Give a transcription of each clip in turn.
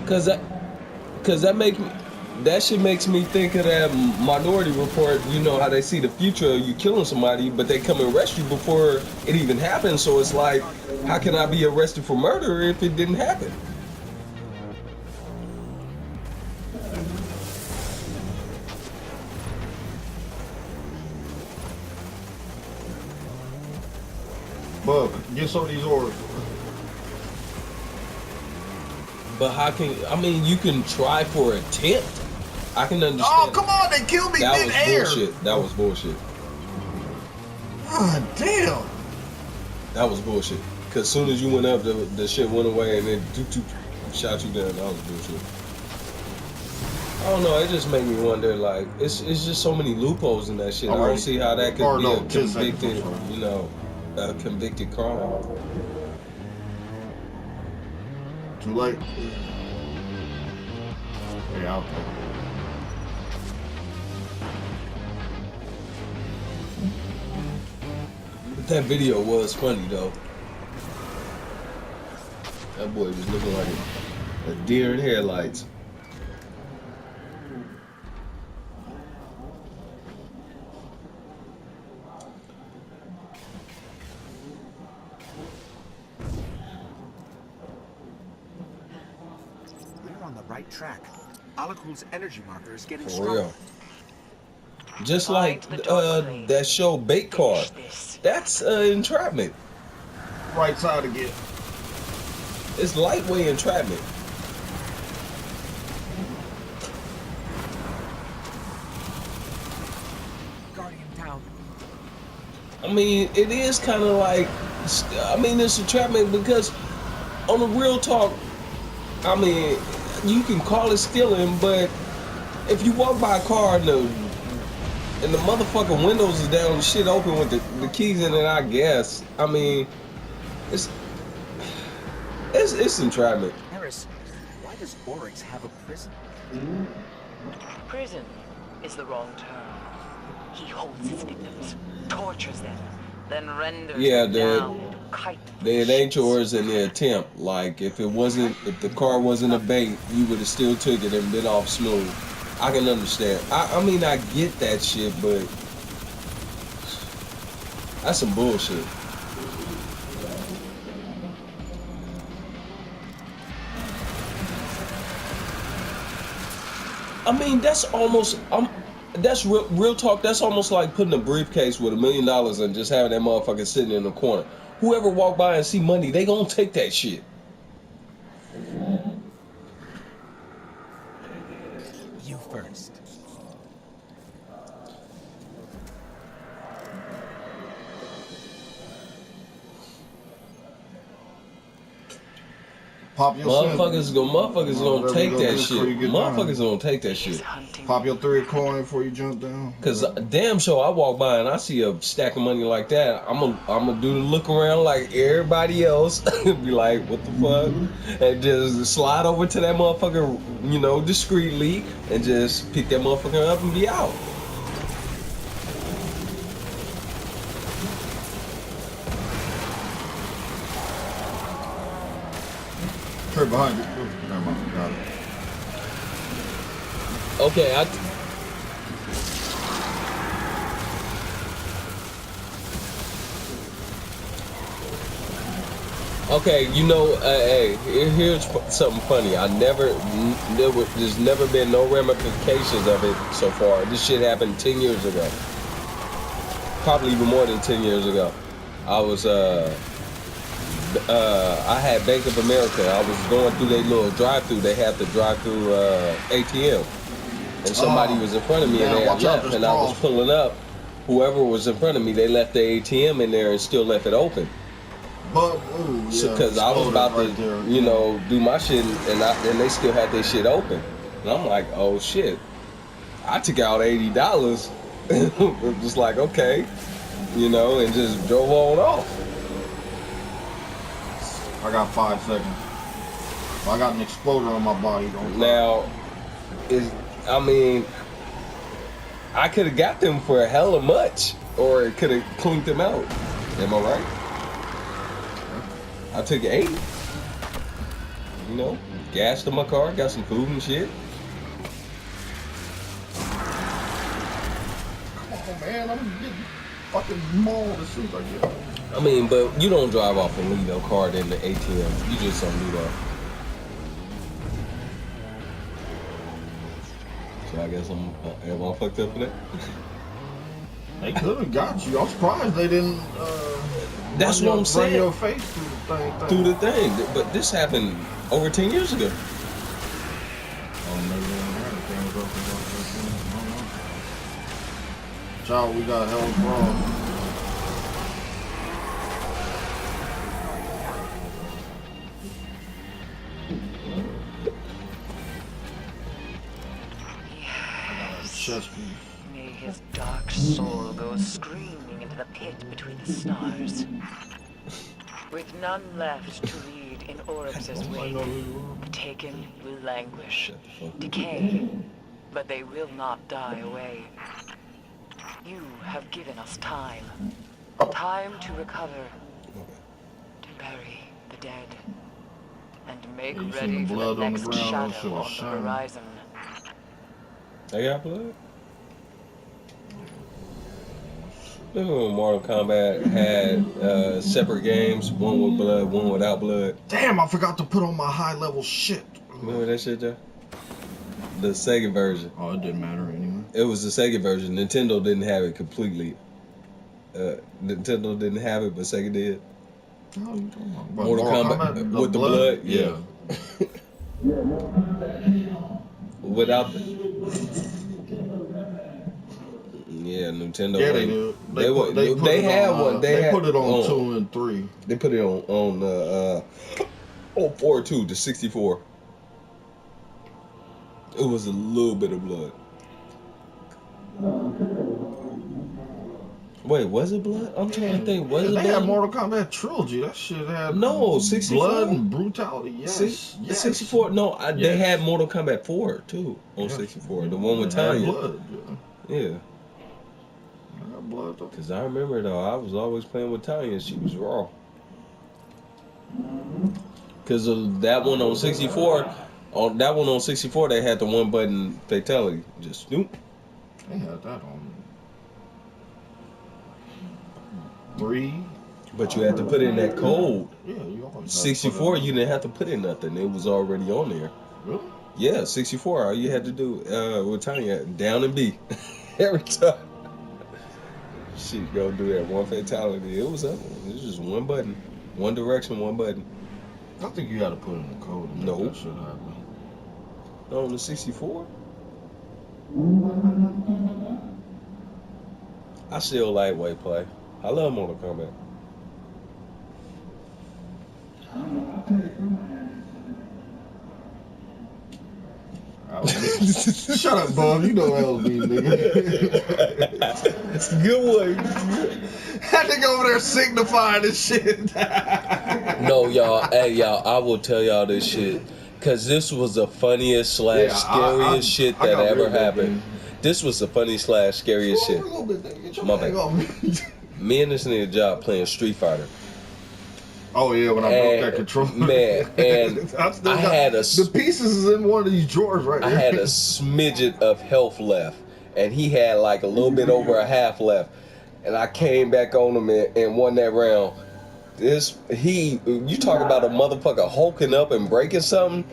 Cause that shit makes me think of that Minority Report. You know how they see the future of you killing somebody, but they come and arrest you before it even happens. So it's like, how can I be arrested for murder if it didn't happen? Bub, get some of these orders. But how can you can try for attempt? I can understand. Oh, come on, they killed me that mid-air. was bullshit. That was bullshit. God damn. That was bullshit. Cause as soon as you went up, the shit went away and then shot you down. That was bullshit. I don't know. It just made me wonder. Like, it's just so many loopholes in that shit. I don't see how that could be a convicted, a convicted crime. Too late. Yeah, okay. But that video was funny though. That boy was looking like a deer in headlights. Right track. Alakul's energy marker is getting stronger. Real. Just like that show Bait Card. That's entrapment. Right side again. It's lightweight entrapment. Guardian down. I mean, it is kind of like, it's entrapment because on the real talk, you can call it stealing, but if you walk by a car and the motherfucking windows is down, shit open with the keys in it, I guess. It's entrapment. Harris, why does Oryx have a prison? Prison is the wrong term. He holds his victims, tortures them, then renders them down into kite. It ain't yours in the attempt. Like, if the car wasn't a bait, you would have still took it and been off smooth. I can understand. I get that shit, but that's some bullshit. That's real talk. That's almost like putting a briefcase with $1 million and just having that motherfucker sitting in the corner. Whoever walk by and see money, they gonna take that shit. You first. Pop your motherfuckers gonna take that shit. Motherfuckers gonna take that shit. Pop your 3 coin before you jump down. Cause damn sure I walk by and I see a stack of money like that, I'm gonna do the look around like everybody else, be like, what the fuck, and just slide over to that motherfucker, discreetly, and just pick that motherfucker up and be out. Behind you. Never mind, got it. Okay, hey, here's something funny. There's never been no ramifications of it so far. This shit happened 10 years ago. Probably even more than 10 years ago. I had Bank of America. I was going through their little drive-through. They had the drive-through ATM, and somebody was in front of me and they had left. And I was pulling up. Whoever was in front of me, they left the ATM in there and still left it open. Because I was about to, do my shit, and they still had their shit open. And I'm like, oh shit! I took out $80. Just like, okay, and just drove on off. I got 5 seconds. I got an exploder on my body. Now, I could have got them for a hell of much, or it could have cleaned them out. Am I right? I took 80. You know, gassed in my car, got some food and shit. Come on, man. I'm getting fucking mauled as soon as I get home. I mean, but you don't drive off and leave your car in the ATM. You just don't do that. So I guess am I fucked up for that? They could have got you. I'm surprised they didn't. That's what I'm saying. Run your face through the thing. Through the thing, but this happened over 10 years ago. Oh, maybe they didn't have the things open. I don't know. Child, we got hell wrong. Chest piece. May his dark soul go screaming into the pit between the stars. With none left to lead in Oryx's wake, the taken will languish, decay, but they will not die away. You have given us time. Time to recover, to bury the dead, and make ready for the next shadow on the horizon. They got blood? Remember when Mortal Kombat had separate games, one with blood, one without blood? Damn, I forgot to put on my high level shit. Remember that shit there? The Sega version. Oh, it didn't matter anyway. It was the Sega version. Nintendo didn't have it completely. Nintendo didn't have it, but Sega did. Oh, you talking about? Mortal Kombat with the blood? Yeah. Without the... Yeah, Nintendo. Yeah, they did. They had one. They put it on 2 and 3. They put it on 4 too, the 64. It was a little bit of blood. Wait, was it blood? I'm trying to think. Was it blood? They had Mortal Kombat Trilogy. That shit had 64? Blood and brutality. Yes. 64. No, they had Mortal Kombat 4 too on 64. The one with Tanya. Blood. Yeah. I got blood though. Cause I remember though, I was always playing with Tanya and she was raw. Cause of that one on 64. On that one on 64, they had the one button fatality. Just snoop. They had that on 3. But you had to put in that code. Yeah, you always 64, you didn't have to put in nothing. It was already on there. Really? Yeah, 64. All you had to do with Tanya, down and B. Every time. She go do that one fatality. It was up. It was just one button. One direction, one button. I think you got to put in the code. No. That shit happen. On the 64? I still lightweight play. I love Mortal Kombat. Shut up, Bob. You know that was me, nigga. Good one. That nigga over there signifying this shit. No, y'all. Hey, y'all. I will tell y'all this shit. Because this was the funniest / scariest shit that ever happened. This was the funny / scariest shit. My bad. Me and this nigga Job playing Street Fighter. Oh yeah, when I broke that controller. Man, and I had the pieces is in one of these drawers right there. I had a smidget of health left, and he had like a little bit over a half left, and I came back on him and won that round. You talk about a motherfucker hulking up and breaking something.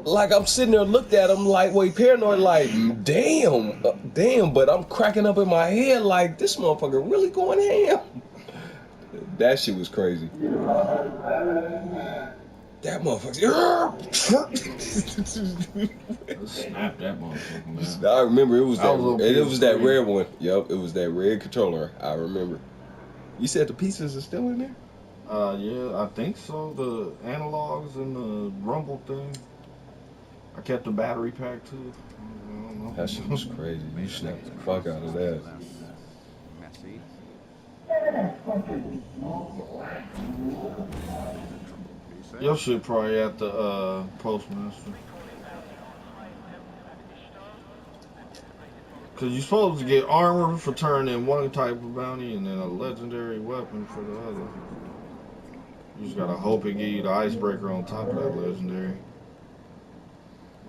Like I'm sitting there, looked at him lightweight paranoid, like damn, but I'm cracking up in my head like this motherfucker really going ham. That shit was crazy. That motherfucker. Snap that motherfucker, man. I remember it was that red one. Yep, it was that red controller. I remember. You said the pieces are still in there? Yeah, I think so. The analogs and the rumble thing. I kept the battery pack too. I don't know. That shit was crazy. You snapped the fuck out of that. Your shit probably at the postmaster. Cause you're supposed to get armor for turning in one type of bounty and then a legendary weapon for the other. You just gotta hope it give you the icebreaker on top of that legendary.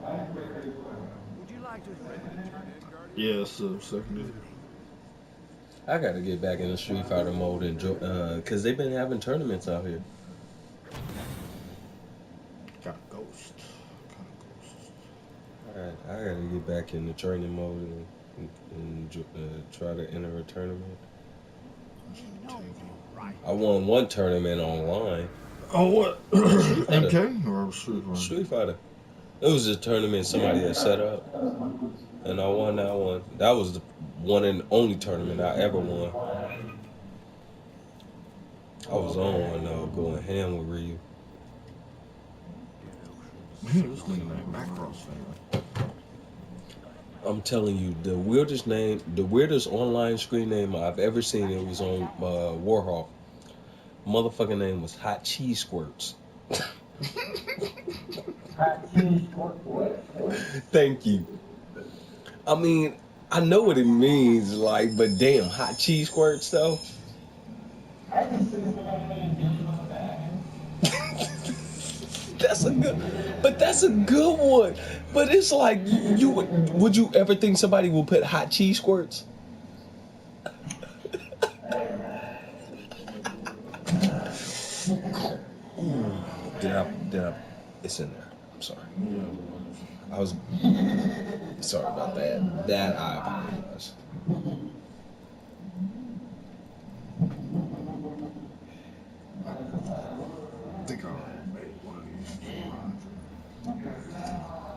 Would you like to turn in, Guardian? Yeah, secondary. I gotta get back in the Street Fighter mode and cause they've been having tournaments out here. Got a ghost. Alright, I gotta get back in the training mode and try to enter a tournament. I won one tournament online. Oh, what? MK or Street Fighter? Street Fighter. It was a tournament somebody had set up, and I won that one. That was the one and only tournament I ever won. I was on one though, going ham with Ryu. This nigga named Macross fan. I'm telling you, the weirdest online screen name I've ever seen. It was on Warhawk. Motherfucking name was Hot Cheese Squirts. Thank you. I mean, I know what it means, like, but damn, hot cheese squirts though. That's a good one. But it's like, would you ever think somebody will put hot cheese squirts? Did I? It's in there. I'm sorry. I was sorry about that. That I apologize. I think I already made one of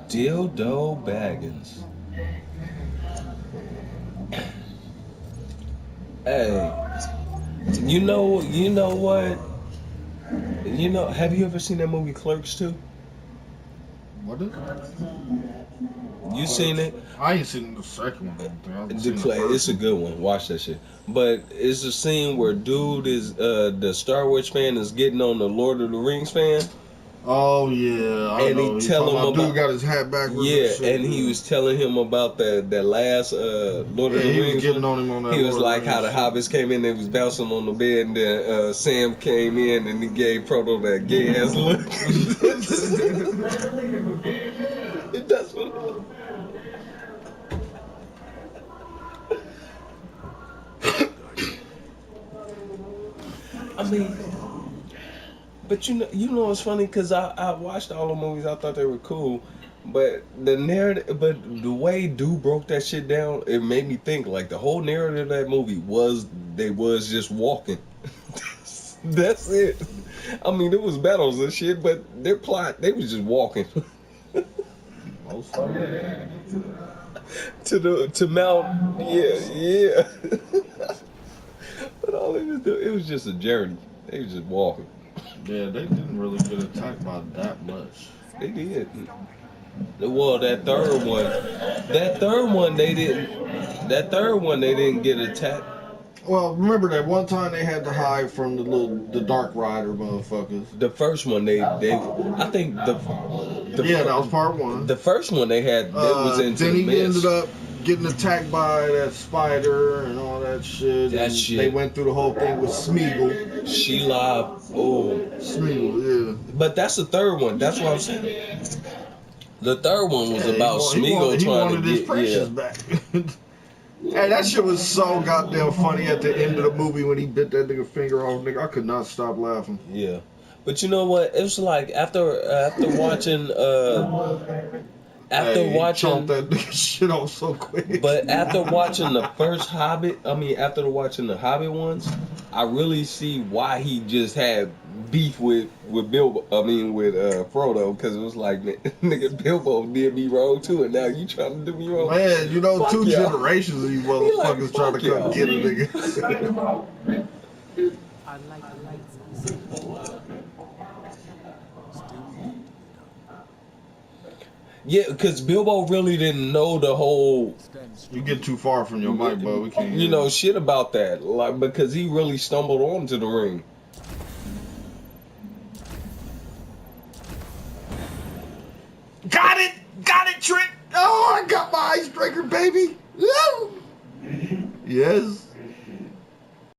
these. Dildo Baggins. Hey, you know what? Have you ever seen that movie Clerks 2? What is it? You seen it? I ain't seen the second one. I don't think. It's a good one. Watch that shit. But it's a scene where dude is the Star Wars fan is getting on the Lord of the Rings fan. Oh yeah, I And know. he tell him about dude got his hat backwards. Yeah, and he was telling him about that last Lord of the he Rings. was getting on him on that. He was Lord like how the hobbits came in, they was bouncing on the bed, and then Sam came in and he gave Frodo that gay ass look. That's what. I mean, but you know it's funny because I watched all the movies. I thought they were cool, but the narrative, but the way dude broke that shit down, it made me think like the whole narrative of that movie was they was just walking. That's it. I mean, there was battles and shit, but their plot, they was just walking. Most of them. to Mount, yeah. But all it was just a journey. They was just walking. Yeah, they didn't really get attacked by that much. They did. Well, that third one they didn't get attacked. Well, remember that one time they had to hide from the Dark Rider motherfuckers. The first one I think the yeah, that was part one. The first one they had was into then the he mist. ended up getting attacked by that spider and all that shit. That and shit. They went through the whole thing with Smeagol. Sheila, Smeagol, yeah. But that's the third one. That's what I'm saying. The third one was about Smeagol trying to get Precious back. Hey, that shit was so goddamn funny at the end of the movie when he bit that nigga finger off. Nigga, I could not stop laughing. Yeah, but you know what? It was like after watching chomped that nigga shit off so quick. But after watching the first Hobbit, after watching the Hobbit ones, I really see why he just had beef with Bilbo. With Frodo, because it was like, nigga, Bilbo did me wrong too, and now you trying to do me wrong. Man, you know, Fuck 2 y'all. generations of you motherfuckers like, trying to come y'all. get a nigga. I like the lights. Yeah, because Bilbo really didn't know the whole, You get too far from your mic, bud. We can't hear you. shit about that, like, because he really stumbled onto the ring. Got it, Trick. Oh, I got my icebreaker, baby. Yes.